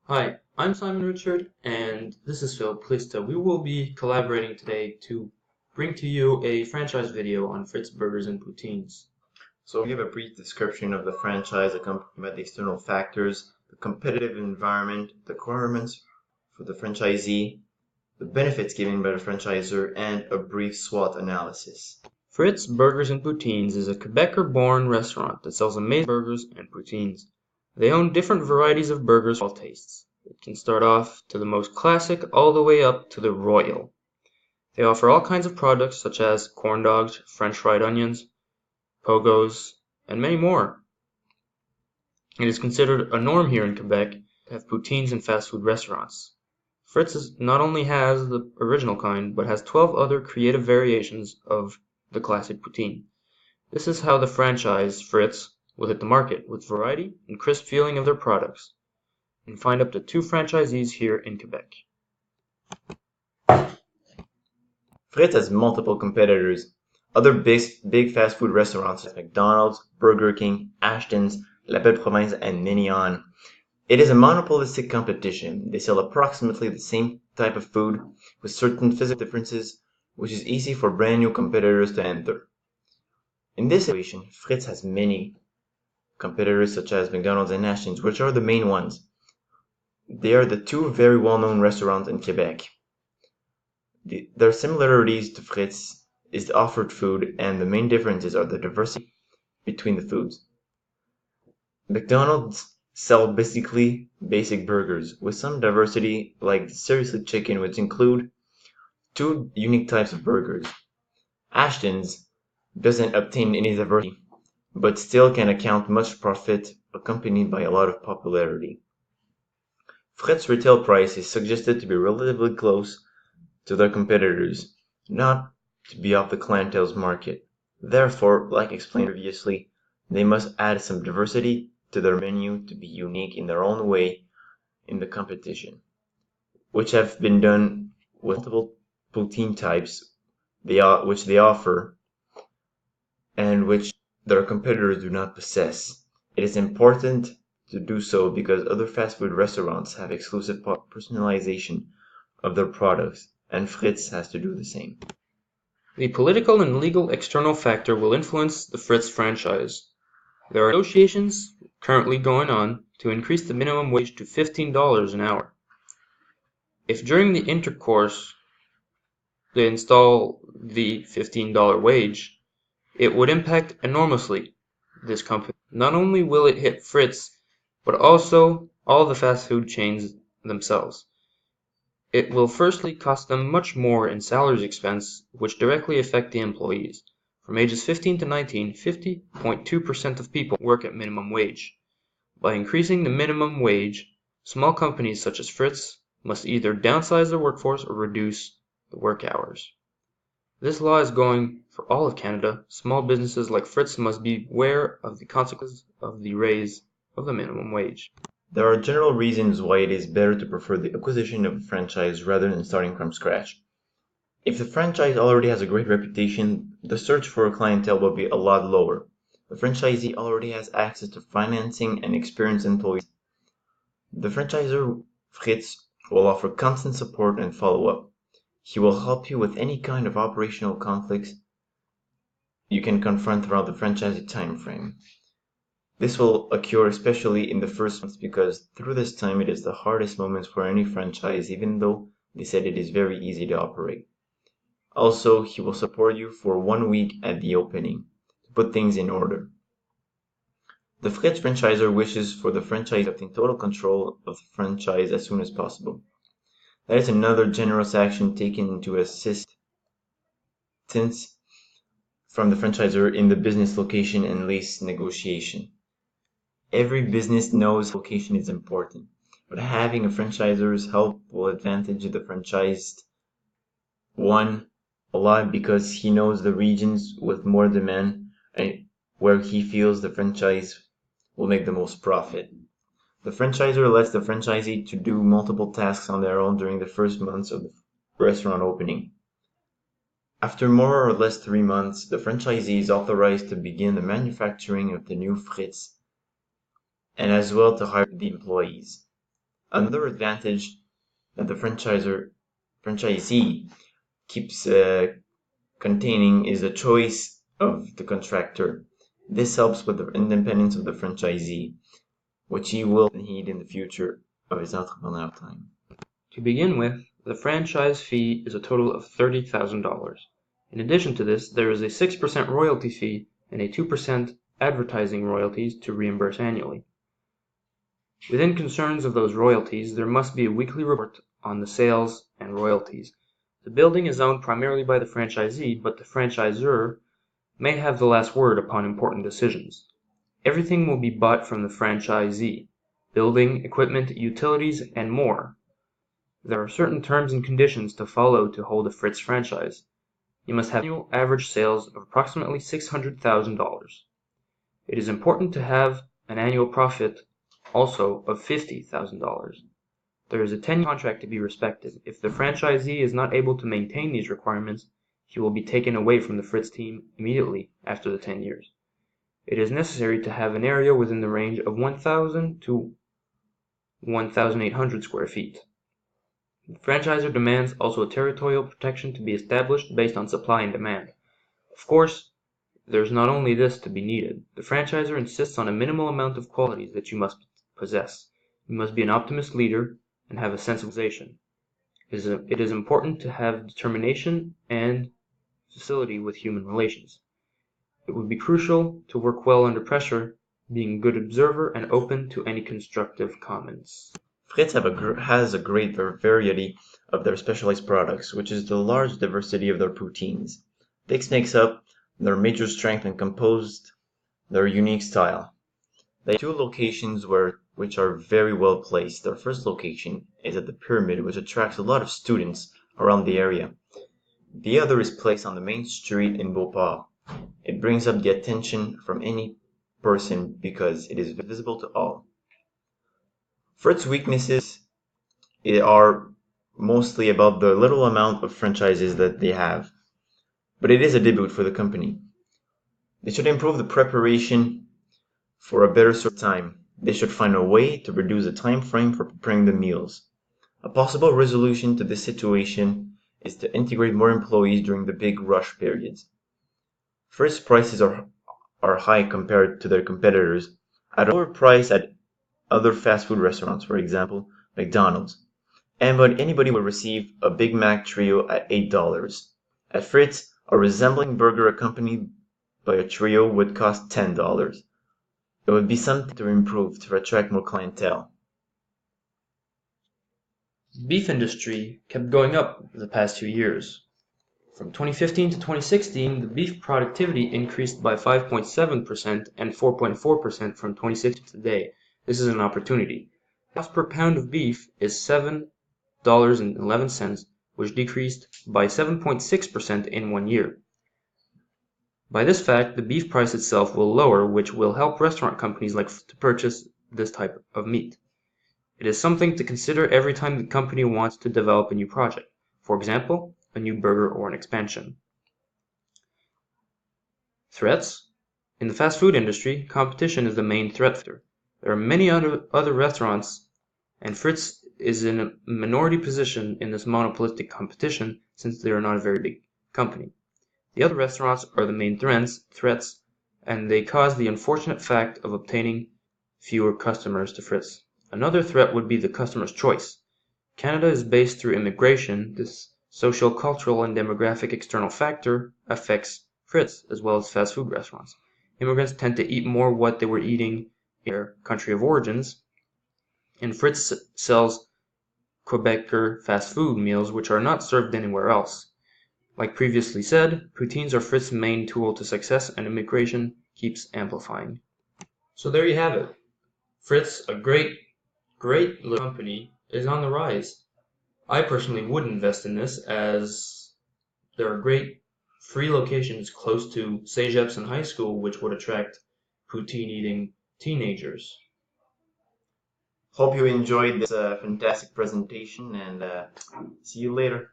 Hi, I'm Simon Richard, and this is Phil Plista. We will be collaborating today to bring to you a franchise video on Fritz Burgers and Poutines. So we'll give a brief description of the franchise accompanied by the external factors, the competitive environment, the requirements for the franchisee, the benefits given by the franchisor, and a brief SWOT analysis. Fritz Burgers and Poutines is a Quebecer-born restaurant that sells amazing burgers and poutines. They own different varieties of burgers for all tastes. It can start off to the most classic all the way up to the royal. They offer all kinds of products such as corn dogs, French fried onions, pogos, and many more. It is considered a norm here in Quebec to have poutines in fast food restaurants. Fritz not only has the original kind, but has 12 other creative variations of the classic poutine. This is how the franchise Fritz will hit the market, with variety and crisp feeling of their products, and find up to 2 franchisees here in Quebec. Frit has multiple competitors. Other big fast food restaurants like McDonald's, Burger King, Ashton's, La Belle Province, and many on. It is a monopolistic competition. They sell approximately the same type of food with certain physical differences, which is easy for brand new competitors to enter. In this situation, Fritz has many competitors such as McDonald's and Ashton's, which are the main ones. They are the two very well-known restaurants in Quebec. Their similarities to Fritz is the offered food, and the main differences are the diversity between the foods. McDonald's sell basically basic burgers with some diversity like the Seriously Chicken, which include two unique types of burgers. Ashton's doesn't obtain any diversity, but still can account much profit accompanied by a lot of popularity. Frit's retail price is suggested to be relatively close to their competitors, not to be off the clientele's market. Therefore, like explained previously, they must add some diversity to their menu to be unique in their own way in the competition, which have been done with multiple poutine types which they offer and which their competitors do not possess. It is important to do so because other fast food restaurants have exclusive personalization of their products, and Fritz has to do the same. The political and legal external factor will influence the Fritz franchise. There are negotiations currently going on to increase the minimum wage to $15 an hour. If during the intercourse they install the $15 wage, it would impact enormously this company. Not only will it hit Fritz, but also all the fast food chains themselves. It will firstly cost them much more in salaries expense, which directly affect the employees. From ages 15 to 19, 50.2% of people work at minimum wage. By increasing the minimum wage, small companies such as Fritz must either downsize their workforce or reduce the work hours. This law is going for all of Canada. Small businesses like Fritz must be aware of the consequences of the raise of the minimum wage. There are general reasons why it is better to prefer the acquisition of a franchise rather than starting from scratch. If the franchise already has a great reputation, the search for a clientele will be a lot lower. The franchisee already has access to financing and experienced employees. The franchisor, Fritz, will offer constant support and follow-up. He will help you with any kind of operational conflicts you can confront throughout the franchisee time frame. This will occur especially in the first months because through this time it is the hardest moments for any franchise, even though they said it is very easy to operate. Also, he will support you for 1 week at the opening to put things in order. The Fritz franchisor wishes for the franchisee to obtain total control of the franchise as soon as possible. That is another generous action taken to assist from the franchisor in the business location and lease negotiation. Every business knows location is important, but having a franchisor's help will advantage the franchised one a lot because he knows the regions with more demand and where he feels the franchise will make the most profit. The franchisor lets the franchisee to do multiple tasks on their own during the first months of the restaurant opening. After more or less 3 months, the franchisee is authorized to begin the manufacturing of the new Fritz and as well to hire the employees. Another advantage that the franchisee keeps containing is the choice of the contractor. This helps with the independence of the franchisee, which he will need in the future of his entrepreneurial time. To begin with, the franchise fee is a total of $30,000. In addition to this, there is a 6% royalty fee and a 2% advertising royalties to reimburse annually. Within concerns of those royalties, there must be a weekly report on the sales and royalties. The building is owned primarily by the franchisee, but the franchisor may have the last word upon important decisions. Everything will be bought from the franchisee: building, equipment, utilities, and more. There are certain terms and conditions to follow to hold a Fritz franchise. You must have annual average sales of approximately $600,000. It is important to have an annual profit also of $50,000. There is a 10-year contract to be respected. If the franchisee is not able to maintain these requirements, he will be taken away from the Fritz team immediately after the 10 years. It is necessary to have an area within the range of 1,000 to 1,800 square feet. The franchisor demands also a territorial protection to be established based on supply and demand. Of course, there's not only this to be needed. The franchisor insists on a minimal amount of qualities that you must possess. You must be an optimist leader and have a sense of organization. It is important to have determination and facility with human relations. It would be crucial to work well under pressure, being a good observer and open to any constructive comments. Fritz has a great variety of their specialized products, which is the large diversity of their poutines. This makes up their major strength and composed their unique style. They have two locations which are very well placed. Their first location is at the Pyramid, which attracts a lot of students around the area. The other is placed on the main street in Beauport. It brings up the attention from any person because it is visible to all. Fritz's weaknesses are mostly about the little amount of franchises that they have, but it is a debut for the company. They should improve the preparation for a better sort of time. They should find a way to reduce the time frame for preparing the meals. A possible resolution to this situation is to integrate more employees during the big rush periods. Fritz's prices are high compared to their competitors, at a lower price at other fast food restaurants, for example, McDonald's. But anybody will receive a Big Mac trio at $8. At Fritz, a resembling burger accompanied by a trio would cost $10. It would be something to improve to attract more clientele. The beef industry kept going up the past 2 years. From 2015 to 2016, the beef productivity increased by 5.7% and 4.4% from 2016 to today. This is an opportunity. The cost per pound of beef is $7.11, which decreased by 7.6% in 1 year. By this fact, the beef price itself will lower, which will help restaurant companies like to purchase this type of meat. It is something to consider every time the company wants to develop a new project. For example, a new burger or an expansion. Threats? In the fast food industry, competition is the main threat factor. There are many other restaurants, and Fritz is in a minority position in this monopolistic competition since they are not a very big company. The other restaurants are the main threats, and they cause the unfortunate fact of obtaining fewer customers to Fritz. Another threat would be the customer's choice. Canada is based through immigration. This social, cultural, and demographic external factor affects Fritz as well as fast food restaurants. Immigrants tend to eat more what they were eating in their country of origins, and Fritz sells Quebecer fast food meals which are not served anywhere else. Like previously said, poutines are Fritz's main tool to success, and immigration keeps amplifying. So there you have it. Fritz, a great little company, is on the rise. I personally would invest in this as there are great free locations close to Cégeps and high school which would attract poutine eating teenagers. Hope you enjoyed this fantastic presentation and see you later.